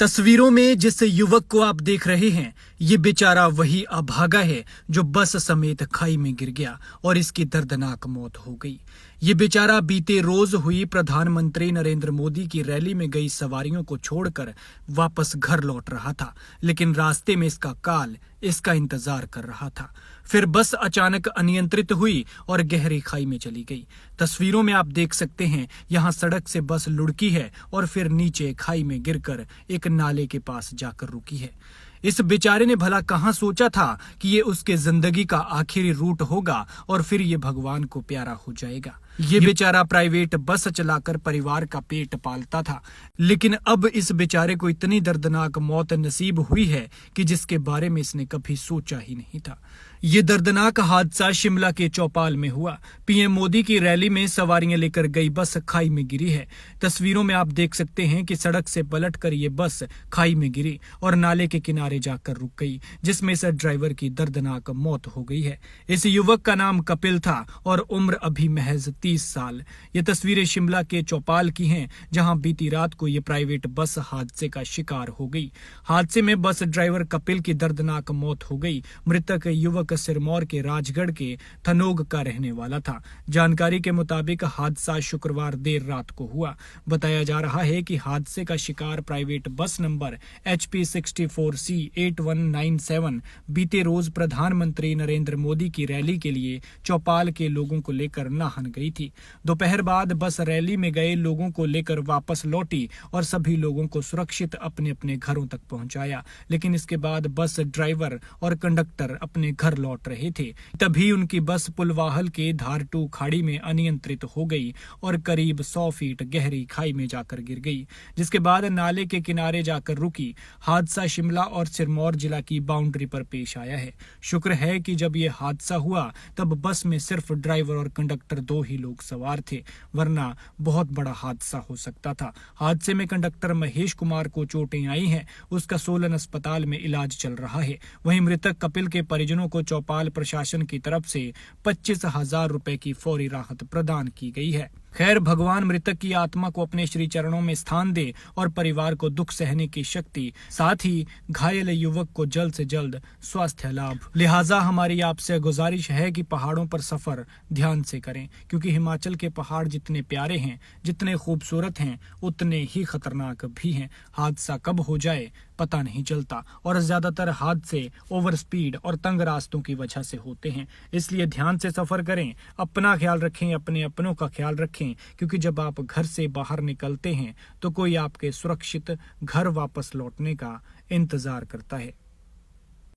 तस्वीरों में जिस युवक को आप देख रहे हैं, ये बेचारा वही अभागा है जो बस समेत खाई में गिर गया और इसकी दर्दनाक मौत हो गई। ये बेचारा बीते रोज हुई प्रधानमंत्री नरेंद्र मोदी की रैली में गई सवारियों को छोड़कर वापस घर लौट रहा था, लेकिन रास्ते में इसका काल इसका इंतजार कर रहा था। फिर बस अचानक अनियंत्रित हुई और गहरी खाई में चली गई। तस्वीरों में आप देख सकते हैं, यहाँ सड़क से बस लुढ़की है और फिर नीचे खाई में गिरकर एक नाले के पास जाकर रुकी है। इस बेचारे ने भला कहाँ सोचा था कि ये उसके जिंदगी का आखिरी रूट होगा और फिर ये भगवान को प्यारा हो जाएगा। ये बेचारा प्राइवेट बस चलाकर परिवार का पेट पालता था, लेकिन अब इस बेचारे को इतनी दर्दनाक मौत नसीब हुई है कि जिसके बारे में इसने कभी सोचा ही नहीं था। ये दर्दनाक हादसा शिमला के चौपाल में हुआ। पीएम मोदी की रैली में सवारियां लेकर गई बस खाई में गिरी है। तस्वीरों में आप देख सकते हैं कि सड़क से पलटकर ये बस खाई में गिरी और नाले के किनारे जाकर रुक गई, जिसमें इस ड्राइवर की दर्दनाक मौत हो गई है। इस युवक का नाम कपिल था और उम्र अभी महज 30 साल। ये तस्वीरें शिमला के चौपाल की हैं, जहां बीती रात को ये प्राइवेट बस हादसे का शिकार हो गई। हादसे में बस ड्राइवर कपिल की दर्दनाक मौत हो गई। मृतक युवक सिरमौर के राजगढ़ के थनोग का रहने वाला था। जानकारी के मुताबिक हादसा शुक्रवार देर रात को हुआ। बताया जा रहा है कि हादसे का शिकार private bus number HP 64C 8197 बीते रोज प्रधानमंत्री नरेंद्र मोदी की रैली के लिए चौपाल के लोगों को लेकर नाहन गई थी। दोपहर बाद बस रैली में गए लोगों को लेकर वापस लौटी और सभी लोगों को सुरक्षित अपने अपने घरों तक पहुंचाया, लेकिन इसके बाद बस ड्राइवर और कंडक्टर अपने घर लौट रहे थे। तभी उनकी बस पुलवाहल के धारटू खाड़ी में अनियंत्रित हो गई और करीब 100 फीट गहरी खाई में जाकर गिर गई, जिसके बाद नाले के किनारे जाकर रुकी। हादसा शिमला और सिरमौर जिला की बाउंड्री पर पेश आया है। शुक्र है कि जब यह हादसा हुआ तब बस में सिर्फ ड्राइवर और कंडक्टर 2 ही लोग सवार थे, वरना बहुत बड़ा हादसा हो सकता था। हादसे में कंडक्टर महेश कुमार को चोटें आई हैं। उसका सोलन अस्पताल में इलाज चल रहा है। वहीं मृतक कपिल के परिजनों को चौपाल प्रशासन की तरफ से 25,000 रुपए की फौरी राहत प्रदान की गई है। खैर, भगवान मृतक की आत्मा को अपने श्री चरणों में स्थान दे और परिवार को दुख सहने की शक्ति, साथ ही घायल युवक को जल्द से जल्द स्वास्थ्य लाभ। लिहाजा हमारी आपसे गुजारिश है कि पहाड़ों पर सफर ध्यान से करें, क्योंकि हिमाचल के पहाड़ जितने प्यारे हैं, जितने खूबसूरत हैं, उतने ही खतरनाक भी हैं। हादसा कब हो जाए पता नहीं चलता और ज्यादातर हादसे ओवर स्पीड और तंग रास्तों की वजह से होते हैं। इसलिए ध्यान से सफर करें, अपना ख्याल रखें, अपने अपनों का ख्याल रखें, क्योंकि जब आप घर से बाहर निकलते हैं तो कोई आपके सुरक्षित घर वापस लौटने का इंतजार करता है।